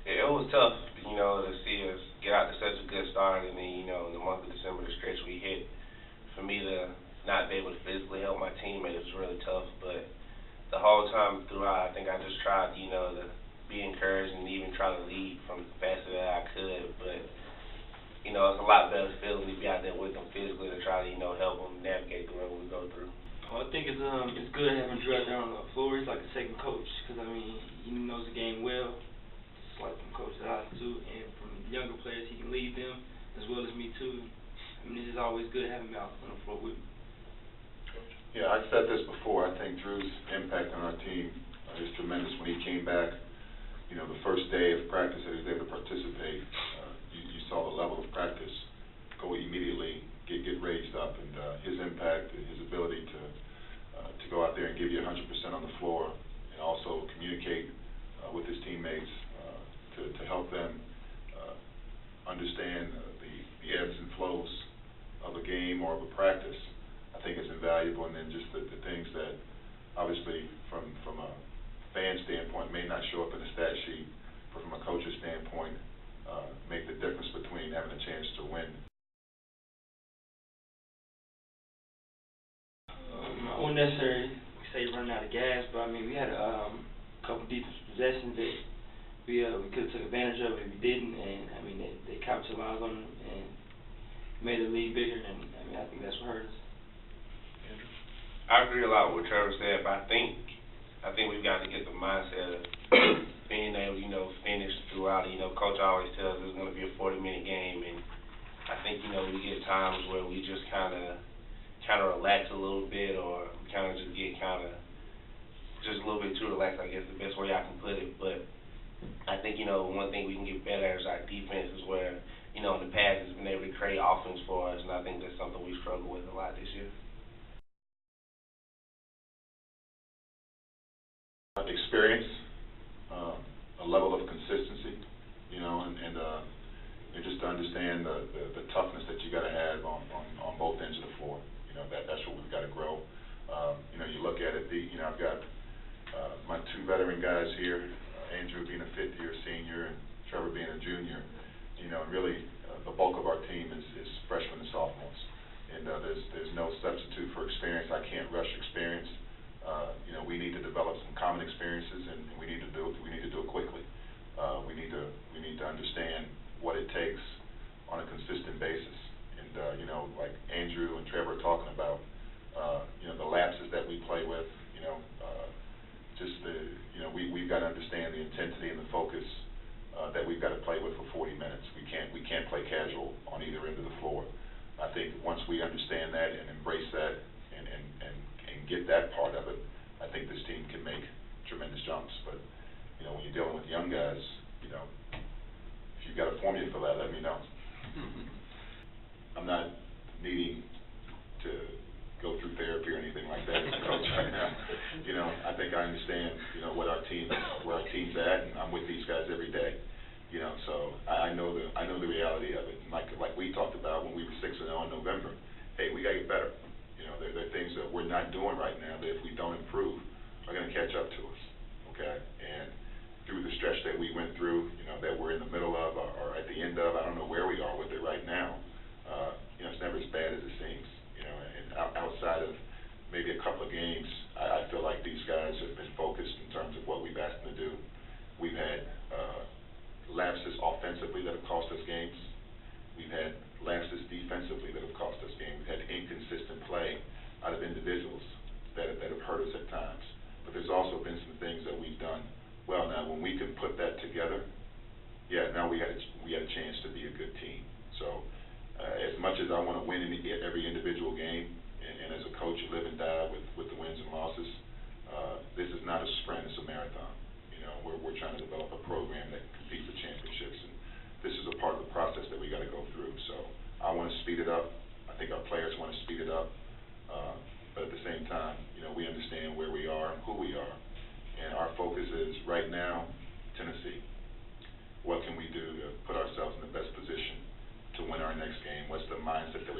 It was tough, to see us get out to such a good start, and then, in the month of December, the stretch we hit, for me to not be able to physically help my teammates was really tough. But the whole time throughout, I think I just tried, to be encouraged and even try to lead from the faster that I could. But, it's a lot better feeling to be out there with them physically to try to, help them navigate through whatever we go through. Well, I think it's good having Drew out there on the floor. He's like a second coach because, he knows the game well. Just like from Coach Oz, too. And from younger players, he can lead them as well as me, too. It's just always good having him out on the floor with me. Yeah, I've said this before. I think Drew's impact on our team is tremendous. When he came back, the first day of practice that he was able to participate, you saw the level of practice go immediately, get raised up, and his impact, his ability to go out there and give you 100% on the floor, and also communicate with his teammates to help them understand the ebbs and flows of a game or of a practice, I think is invaluable. And then just the things that obviously from a fan standpoint may not show up in the stat sheet, but from a coach's standpoint make the difference between having a chance to win. I wouldn't necessarily say running out of gas, but we had a couple defensive possessions that we could have took advantage of it if we didn't, and they capitalized on them and made the lead bigger, and I think that's what hurt us. I agree a lot with what Trevor said, but I think we've got to get the mindset of being able, finish throughout. Coach always tells us it's going to be a 40-minute game, and I think, we get times where we just kind of relax a little bit, or kind of just get just a little bit too relaxed, I guess the best way I can put it. But I think, one thing we can get better at is our defense, is where, in the past has been able to create offense for us, and I think that's something we struggle with a lot this year. Experience, a level of consistency, and just to understand the toughness that you got to have on both ends of the floor. That's what we've got to grow. You look at it. I've got my two veteran guys here, Andrew being a fifth-year senior and Trevor being a junior. Really the bulk of our team is freshmen and sophomores, and there's no substitute for experience. I can't rush experience. We need to develop some common experiences, and we need to do it quickly. We need to understand what it takes on a consistent basis. And like Andrew and Trevor are talking about, the lapses that we play with. We've got to understand the intensity and the focus that we've got to play with for 40 minutes. We can't play casual on either end of the floor. I think once we understand that and embrace that and get that part of it, I think this team can make tremendous jumps. But when you're dealing with young guys, if you've got a formula for that, let me know. I'm not needing to go through therapy or anything like that as a coach right now. I think I understand where our team's at, and I'm with these guys every day. So I know the reality of it. And like we talked about when we were 6-0 in November. Hey, we got to get better. There are things that we're not doing right now that if we don't improve are going to catch up to us, okay? And through the stretch that we went through, that we're in the middle of or at the end of, I don't know where we are with it right now. It's never as bad as it seems, and outside of maybe a couple of games, I feel like these guys have been focused in terms of what we've asked them to do. We've had lapses offensively that have cost us games. We've had lapses defensively that have cost us games. We've had inconsistent play out of individuals that have hurt us at times. But there's also been some things that we've done well. Now, when we can put that together, now we had a chance to be a good team. So as much as I want to win every individual game, and as a coach, you live and die with the wins and losses, this is not a sprint, it's a marathon. We're trying to develop a program that competes for championships, and this is a part of the process that we got to go through. So I want to speed it up. I think our players want to speed it up. But at the same time, we understand where we are and who we are. And our focus is right now, Tennessee. What can we do to put ourselves in the best position to win our next game? What's the mindset that